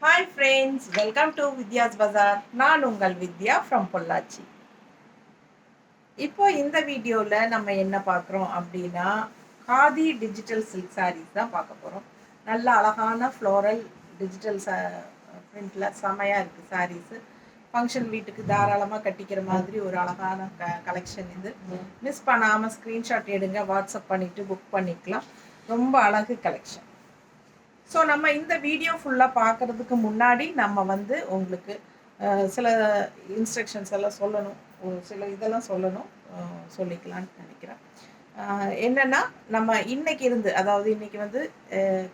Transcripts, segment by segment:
Hi friends, welcome to Vidya's Bazaar. நான் உங்கள் வித்யா from Pollachi. இப்போ இந்த வீடியோவில் நம்ம என்ன பார்க்குறோம் அப்படின்னா காதி டிஜிட்டல் சில்க் சாரீஸ் தான் பார்க்க போகிறோம். நல்ல அழகான ஃப்ளோரல் டிஜிட்டல் பிரிண்டில் செமையாக இருக்குது சாரீஸு. ஃபங்க்ஷன் வீட்டுக்கு தாராளமாக கட்டிக்கிற மாதிரி ஒரு அழகான கலெக்ஷன் இது. மிஸ் பண்ணாமல் ஸ்க்ரீன்ஷாட் எடுங்க, வாட்ஸ்அப் பண்ணிவிட்டு புக் பண்ணிக்கலாம். ரொம்ப அழகு கலெக்ஷன். ஸோ நம்ம இந்த வீடியோ ஃபுல்லாக பார்க்குறதுக்கு முன்னாடி நம்ம வந்து உங்களுக்கு சில இன்ஸ்ட்ரக்ஷன்ஸ் எல்லாம் சொல்லணும், சில இதெல்லாம் சொல்லணும், சொல்லிக்கலான்னு நினைக்கிறேன். என்னென்னா நம்ம இன்றைக்கி இருந்து, அதாவது இன்றைக்கி வந்து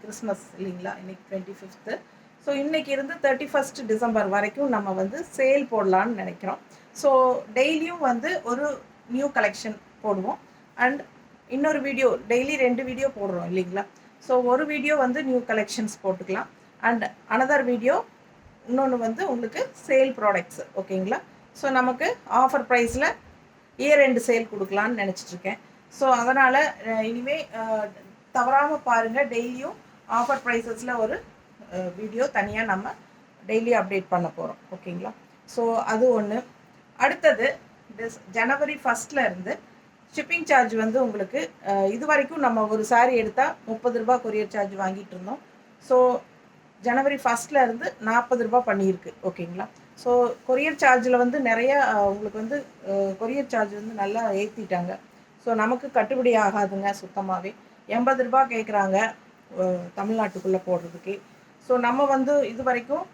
கிறிஸ்மஸ் இல்லைங்களா, இன்றைக்கி 25th. ஸோ இன்றைக்கி இருந்து 31st டிசம்பர் வரைக்கும் நம்ம வந்து சேல் போடலான்னு நினைக்கிறோம். ஸோ டெய்லியும் வந்து ஒரு நியூ கலெக்ஷன் போடுவோம். அண்ட் இன்னொரு வீடியோ, டெய்லி 2 வீடியோ போடுறோம் இல்லைங்களா. ஸோ ஒரு வீடியோ வந்து நியூ கலெக்ஷன்ஸ் போட்டுக்கலாம். அண்ட் அனதர் வீடியோ இன்னொன்று வந்து உங்களுக்கு சேல் ப்ராடக்ட்ஸு. ஓகேங்களா. ஸோ நமக்கு ஆஃபர் ப்ரைஸில் இயர் எண்டு சேல் கொடுக்கலான்னு நினச்சிட்ருக்கேன். ஸோ அதனால் இனிமேல் தவறாமல் பாருங்கள். டெய்லியும் ஆஃபர் ப்ரைஸஸில் ஒரு வீடியோ தனியாக நம்ம டெய்லி அப்டேட் பண்ண போகிறோம். ஓகேங்களா. ஸோ அது ஒன்று. அடுத்தது ஜனவரி 1 இருந்து ஷிப்பிங் சார்ஜ் வந்து உங்களுக்கு இது வரைக்கும் நம்ம ஒரு சாரீ எடுத்தால் 30 ரூபா கொரியர் சார்ஜ் வாங்கிட்டு இருந்தோம். ஸோ ஜனவரி 1 இருந்து 40 ரூபா பண்ணியிருக்கு. ஓகேங்களா. ஸோ கொரியர் சார்ஜில் வந்து நிறைய உங்களுக்கு வந்து கொரியர் சார்ஜ் வந்து நல்லா ஏற்றிட்டாங்க. ஸோ நமக்கு கட்டுப்படி ஆகாதுங்க சுத்தமாகவே. 80 ரூபா கேட்குறாங்க தமிழ்நாட்டுக்குள்ளே போடுறதுக்கே. ஸோ நம்ம வந்து இது வரைக்கும்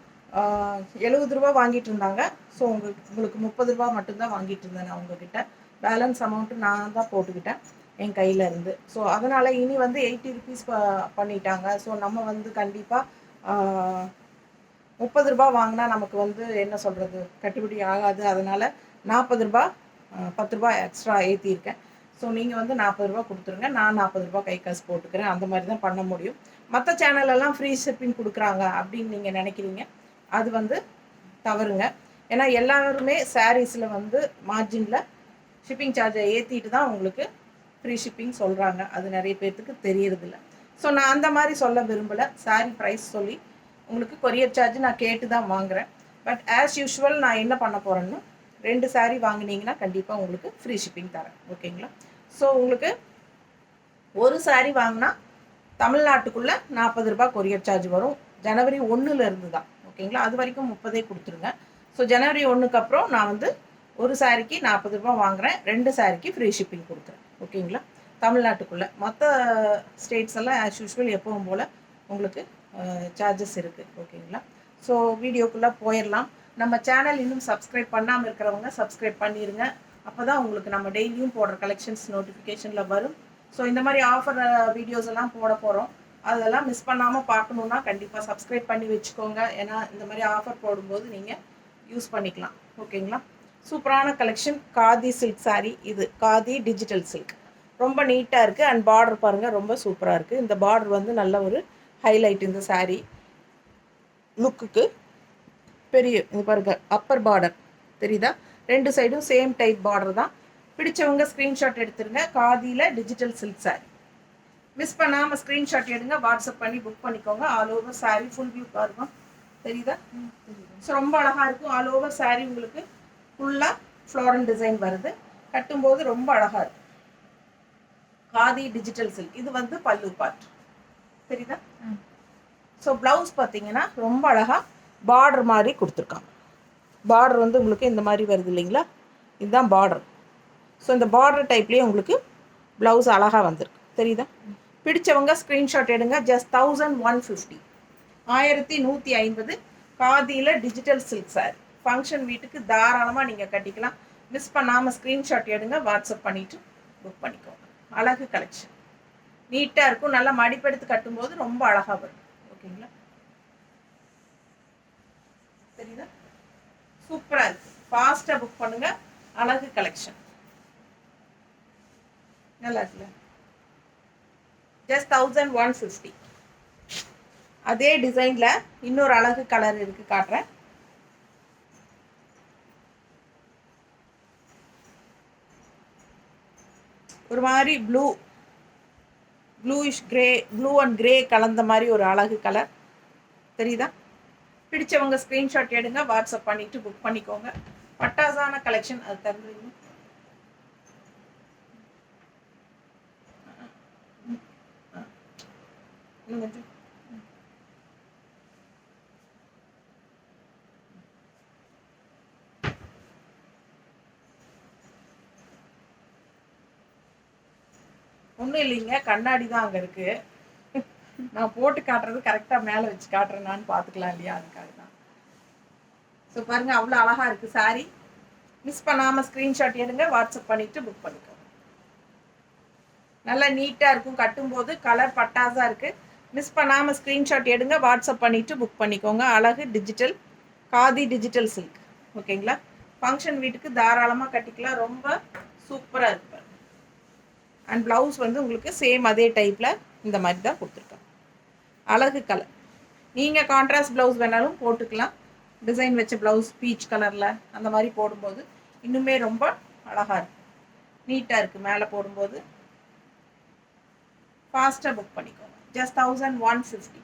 70 ரூபா வாங்கிட்டு இருந்தாங்க. ஸோ உங்களுக்கு 30 ரூபா மட்டும்தான் வாங்கிட்டு இருந்தேன் நான் உங்ககிட்ட. பேலன்ஸ் அமௌண்ட்டு நான் தான் போட்டுக்கிட்டேன் என் கையில் இருந்து. ஸோ அதனால் இனி வந்து 80 ருபீஸ் பண்ணிட்டாங்க. ஸோ நம்ம வந்து கண்டிப்பாக 30 ரூபா வாங்கினா நமக்கு வந்து என்ன சொல்கிறது, கட்டுப்படி ஆகாது. அதனால் 40 ரூபா 10 ரூபா எக்ஸ்ட்ரா ஏற்றிருக்கேன். ஸோ நீங்கள் வந்து 40 ரூபா கொடுத்துருங்க, நான் 40 ரூபா கை காசு போட்டுக்கிறேன். அந்த மாதிரி தான் பண்ண முடியும். மற்ற சேனலெல்லாம் ஃப்ரீ ஷிப்பிங் கொடுக்குறாங்க அப்படின்னு நீங்கள் நினைக்கிறீங்க, அது வந்து தவறுங்க. ஏன்னா எல்லாருமே சாரீஸில் வந்து மார்ஜினில் ஷிப்பிங் சார்ஜை ஏற்றிட்டு தான் உங்களுக்கு ஃப்ரீ ஷிப்பிங் சொல்கிறாங்க. அது நிறைய பேர்த்துக்கு தெரியறதில்ல. ஸோ நான் அந்த மாதிரி சொல்ல விரும்பலை. சாரீ ப்ரைஸ் சொல்லி உங்களுக்கு கொரியர் சார்ஜ் நான் கேட்டு தான் வாங்குகிறேன். பட் ஆஸ் யூஷுவல் நான் என்ன பண்ண போகிறேன்னா 2 சாரீ வாங்கினீங்கன்னா கண்டிப்பாக உங்களுக்கு ஃப்ரீ ஷிப்பிங் தரேன். ஓகேங்களா. ஸோ உங்களுக்கு ஒரு சாரீ வாங்கினா தமிழ்நாட்டுக்குள்ளே 40 ரூபா கொரியர் சார்ஜ் வரும். ஜனவரி 1 தான். ஓகேங்களா. அது வரைக்கும் 30 கொடுத்துருங்க. ஸோ ஜனவரி 1க்கு அப்புறம் நான் வந்து ஒரு சாரிக்கு 40 ரூபா வாங்குகிறேன், 2 சாரிக்கு ஃப்ரீ ஷிப்பிங் கொடுக்குறேன். ஓகேங்களா. தமிழ்நாட்டுக்குள்ளே. மற்ற ஸ்டேட்ஸ் எல்லாம் ஆஸ் யூஷுவல் எப்பவும் போல் உங்களுக்கு சார்ஜஸ் இருக்குது. ஓகேங்களா. ஸோ வீடியோக்குள்ளே போயிடலாம். நம்ம சேனல் இன்னும் சப்ஸ்கிரைப் பண்ணாமல் இருக்கிறவங்க சப்ஸ்கிரைப் பண்ணிடுங்க. அப்போ தான் உங்களுக்கு நம்ம டெய்லியும் போடுற கலெக்ஷன்ஸ் நோட்டிஃபிகேஷனில் வரும். ஸோ இந்த மாதிரி ஆஃபர் வீடியோஸ் எல்லாம் போட போகிறோம். அதெல்லாம் மிஸ் பண்ணாமல் பார்க்கணுன்னா கண்டிப்பாக சப்ஸ்கிரைப் பண்ணி வச்சுக்கோங்க. ஏன்னா இந்த மாதிரி ஆஃபர் போடும்போது நீங்கள் யூஸ் பண்ணிக்கலாம். ஓகேங்களா. சூப்பரான கலெக்ஷன் காதி சில்க் சாரீ. இது காதி டிஜிட்டல் சில்க். ரொம்ப நீட்டாக இருக்குது. அண்ட் பார்டர் பாருங்கள், ரொம்ப சூப்பராக இருக்குது. இந்த பார்டர் வந்து நல்ல ஒரு ஹைலைட் இந்த சாரீ லுக்குக்கு. பெரிய இது பாருங்கள், அப்பர் பார்டர் தெரியுதா, 2 சைடும் சேம் டைப் பார்டர் தான். பிடிச்சவங்க ஸ்க்ரீன்ஷாட் எடுத்துருங்க. காதியில் டிஜிட்டல் சில்க் சாரீ மிஸ் பண்ணாமல் ஸ்க்ரீன்ஷாட் எடுங்க, வாட்ஸ்அப் பண்ணி புக் பண்ணிக்கோங்க. All over sari full view பாருங்க, தெரியுதா. ஸோ ரொம்ப அழகாக இருக்கும். ஆல் ஓவர் சாரீ உங்களுக்கு ஃபுல்லாக ஃப்ளோரல் டிசைன் வருது. கட்டும்போது ரொம்ப அழகாக இருக்கும். Khadi digital silk. இது வந்து பல்லு பார்ட், தெரியுதா. ஸோ ப்ளவுஸ் பார்த்தீங்கன்னா ரொம்ப அழகாக பார்டர் மாதிரி கொடுத்துருக்காங்க. பார்டர் வந்து உங்களுக்கு இந்த மாதிரி வருது இல்லைங்களா, இதுதான் பார்டர். ஸோ இந்த பார்டர் டைப்லேயே உங்களுக்கு ப்ளவுஸ் அழகாக வந்திருக்கு, தெரியுதா. பிடிச்சவங்க ஸ்க்ரீன்ஷாட் எடுங்க. ஜஸ்ட் 1150, 1150 காதியில் டிஜிட்டல் சில்க் சாரீ. ஃபங்க்ஷன் வீட்டுக்கு தாராளமாக நீங்கள் கட்டிக்கலாம். மிஸ் பண்ணாமல் ஸ்க்ரீன்ஷாட் எடுங்க, வாட்ஸ்அப் பண்ணிவிட்டு புக் பண்ணிக்கோங்க. அழகு கலெக்ஷன், நீட்டாக இருக்கும். நல்லா மடிப்பெடுத்து கட்டும்போது ரொம்ப அழகாக வரும். ஓகேங்களா. தெரியுதா, சூப்பராக இருக்குது. ஃபாஸ்ட்டாக புக் பண்ணுங்கள். அழகு கலெக்ஷன் நல்லா இருக்குல்ல. ஜஸ்ட் 1150. அதே டிசைனில் இன்னொரு அழகு கலர் இருக்குது, காட்டுறேன். ஒரு மாதிரி bluish grey, blue and grey கலந்த மாதிரி ஒரு அழகு கலர், தெரியுதா. பிடிச்சவங்க ஸ்க்ரீன்ஷாட் எடுங்க, வாட்ஸ்அப் பண்ணிவிட்டு புக் பண்ணிக்கோங்க. பட்டாசான கலெக்ஷன். அது தருவீங்க. ஒன்றும் இல்லைங்க, கண்ணாடி தான் அங்கே இருக்குது. நான் போட்டு காட்டுறது கரெக்டாக மேலே வச்சு காட்டுறேன்னான்னு பார்த்துக்கலாம் இல்லையா, அதுக்காக தான். ஸோ பாருங்கள், அவ்வளோ அழகாக இருக்குது சாரீ. மிஸ் பண்ணாமல் ஸ்க்ரீன்ஷாட் எடுங்க, வாட்ஸ்அப் பண்ணிவிட்டு புக் பண்ணிக்கோங்க. நல்லா நீட்டாக இருக்கும், கட்டும்போது கலர் பட்டாஸாக இருக்குது. மிஸ் பண்ணாமல் ஸ்க்ரீன்ஷாட் எடுங்க, வாட்ஸ்அப் பண்ணிவிட்டு புக் பண்ணிக்கோங்க. அழகு டிஜிட்டல் காதி டிஜிட்டல் சில்க். ஓகேங்களா? ஃபங்க்ஷன் வீட்டுக்கு தாராளமாக கட்டிக்கலாம். ரொம்ப சூப்பராக இருக்கு. அண்ட் ப்ளவுஸ் வந்து உங்களுக்கு சேம் அதே டைப்பில் இந்த மாதிரி தான் கொடுத்துருக்காங்க. அழகு கலர். நீங்கள் கான்ட்ராஸ்ட் ப்ளவுஸ் வேணாலும் போட்டுக்கலாம். டிசைன் வச்ச ப்ளவுஸ் பீச் கலரில் அந்த மாதிரி போடும்போது இன்னுமே ரொம்ப அழகாக இருக்கும், நீட்டாக இருக்குது. மேலே போடும்போது ஃபாஸ்ட்டாக புக் பண்ணிக்கோங்க. ஜஸ்ட் 1150.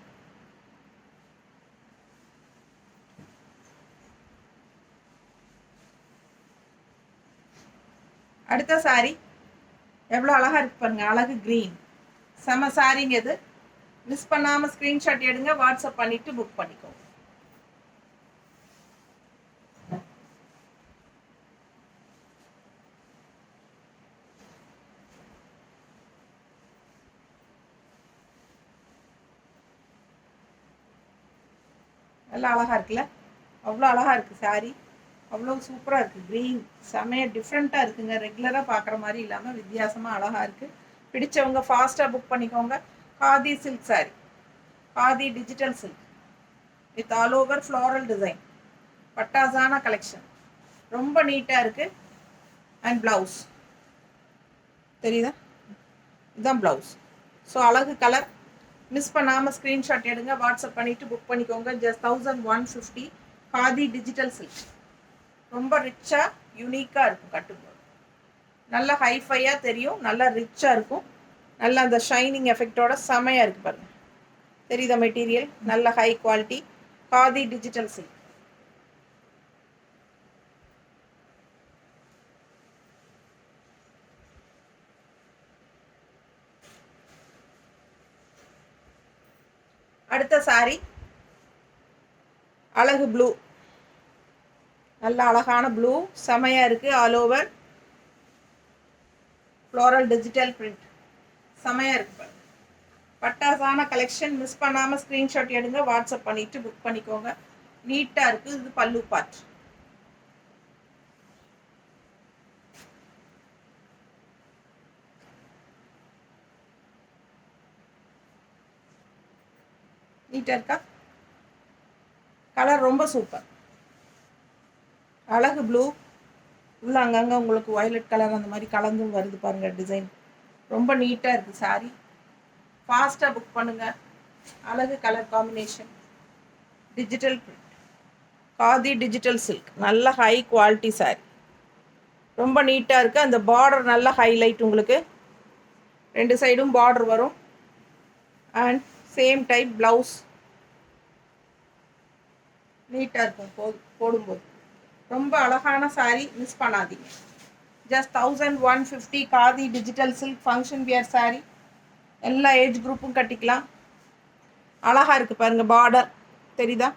அடுத்த சாரீ எவ்வளோ அழகாக இருக்கு பாருங்க. அழகு க்ரீன், செம சாரீங்க இது. மிஸ் பண்ணாமல் ஸ்க்ரீன்ஷாட் எடுங்க, வாட்ஸ்அப் பண்ணிவிட்டு புக் பண்ணிக்கோங்க. நல்லா அழகாக இருக்குல்ல? அவ்வளோ அழகாக இருக்குது சாரீ. அவ்வளோ சூப்பராக இருக்குது. க்ரீன் செமையாக டிஃப்ரெண்ட்டாக இருக்குங்க. ரெகுலராக பார்க்குற மாதிரி இல்லாமல் வித்தியாசமாக அழகாக இருக்குது. பிடிச்சவங்க ஃபாஸ்ட்டாக புக் பண்ணிக்கோங்க. Khadi silk sari, khadi digital silk with all over floral design. பட்டாசான கலெக்ஷன், ரொம்ப நீட்டாக இருக்குது. அண்ட் ப்ளவுஸ் தெரியுதா? இதுதான் ப்ளவுஸ். ஸோ அழகு கலர். மிஸ் பண்ணாமல் ஸ்க்ரீன்ஷாட் எடுங்க, வாட்ஸ்அப் பண்ணிவிட்டு புக் பண்ணிக்கோங்க. ஜஸ்ட் 1150. Khadi digital silk. ரொம்ப ரிச்சாக யூனிக்காக இருக்கும் கட்டும்போது. நல்லா ஹைஃபையாக தெரியும், நல்லா ரிச்சாக இருக்கும். நல்லா அந்த ஷைனிங் எஃபெக்டோட செமையாக இருக்குது பாருங்கள். தெரியுதா மெட்டீரியல்? நல்ல high quality khadi digital silk. அடுத்த சாரீ அழகு ப்ளூ. நல்ல அழகான ப்ளூ, செமையாக இருக்குது. All over floral digital print, செமையாக இருக்குது. பட்டாசான கலெக்ஷன். மிஸ் பண்ணாமல் ஸ்க்ரீன்ஷாட் எடுங்க, வாட்ஸ்அப் பண்ணிவிட்டு புக் பண்ணிக்கோங்க. நீட்டாக இருக்குது. இது பல்லு பார்ட். நீட்டாக இருக்கா? கலர் ரொம்ப சூப்பர். அழகு ப்ளூ, உள்ள அங்கங்கே உங்களுக்கு வயலட் கலர் அந்த மாதிரி கலந்தும் வருது பாருங்கள் டிசைன். ரொம்ப நீட்டாக இருக்குது சாரீ. ஃபாஸ்ட்டாக புக் பண்ணுங்கள். அழகு colour combination, digital print, khadi digital silk. நல்ல ஹை குவாலிட்டி சாரீ, ரொம்ப நீட்டாக இருக்குது. அந்த பார்டர் நல்ல ஹைலைட், உங்களுக்கு ரெண்டு சைடும் பார்டர் வரும். அண்ட் சேம் டைப் ப்ளவுஸ் நீட்டாக இருக்கும் போடும்போது. ரொம்ப அழகான சாரீ, மிஸ் பண்ணாதீங்க. Just 1150. Khadi digital silk function wear sari. எல்லா ஏஜ் குரூப்பும் கட்டிக்கலாம். அழகாக இருக்குது பாருங்கள். பார்டர் தெரியுதா?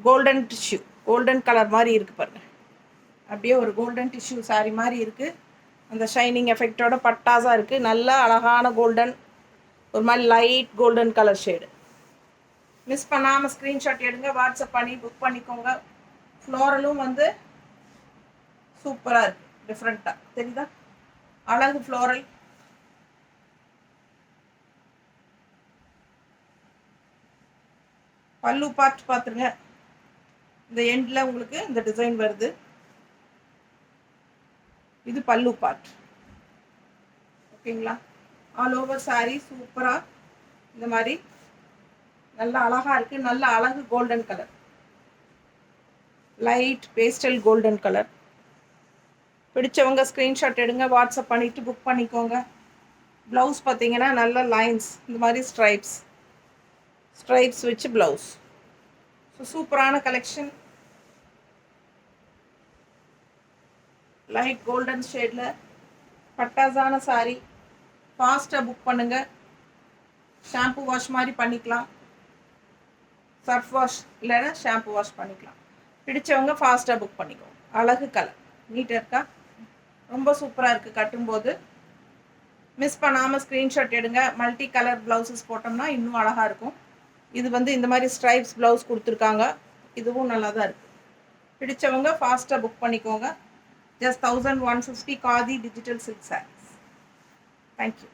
கோல்டன் டிஷ்யூ, கோல்டன் கலர் மாதிரி இருக்குது பாருங்கள். அப்படியே ஒரு கோல்டன் டிஷ்யூ சாரீ மாதிரி இருக்குது. அந்த ஷைனிங் எஃபெக்டோட பட்டாஸாக இருக்குது. நல்லா அழகான கோல்டன், ஒரு மாதிரி light golden colour shade. Miss பண்ணாமல் ஸ்க்ரீன்ஷாட் எடுங்க, வாட்ஸ்அப் பண்ணி புக் பண்ணிக்கோங்க. ஃப்ளோரலும் வந்து சூப்பராக இருக்குது, டிஃப்ரெண்ட்டாக தெரியுதா? அழகு ஃப்ளோரல். பல்லு பார்ட் பார்த்துருங்க. இந்த எண்டில் உங்களுக்கு இந்த டிசைன் வருது. இது பல்லு பார்ட். ஓகேங்களா? ஆல் ஓவர் சாரீ சூப்பராக இந்த மாதிரி நல்லா அழகாக இருக்குது. நல்ல அழகு golden colour, light pastel golden colour. பிடிச்சவங்க ஸ்க்ரீன்ஷாட் எடுங்க, வாட்ஸ்அப் பண்ணிவிட்டு புக் பண்ணிக்கோங்க. ப்ளவுஸ் பார்த்தீங்கன்னா நல்ல லைன்ஸ், இந்த மாதிரி ஸ்ட்ரைப்ஸ் வச்சு ப்ளவுஸ் ஸோ சூப்பரான கலெக்ஷன். லைட் கோல்டன் ஷேடில் பட்டாசான சாரி. ஃபாஸ்ட்டாக புக் பண்ணுங்கள். ஷாம்பு வாஷ் மாதிரி பண்ணிக்கலாம், சர்ஃப் வாஷ் இல்லைன்னா ஷாம்பு வாஷ் பண்ணிக்கலாம். பிடிச்சவங்க ஃபாஸ்ட்டாக புக் பண்ணிக்கோங்க. அழகு கலர், நீட்டாக இருக்கா, ரொம்ப சூப்பராக இருக்குது. கட்டும்போது மிஸ் பண்ணாமல் ஸ்க்ரீன்ஷாட் எடுங்க. மல்டி கலர் ப்ளவுசஸ் போட்டோம்னா இன்னும் அழகாக இருக்கும். இது வந்து இந்த மாதிரி ஸ்ட்ரைப்ஸ் ப்ளவுஸ் கொடுத்துருக்காங்க, இதுவும் நல்லா தான் இருக்குது. பிடிச்சவங்க ஃபாஸ்ட்டாக புக் பண்ணிக்கோங்க. Just 1150 khadi digital silk saris. Thank you.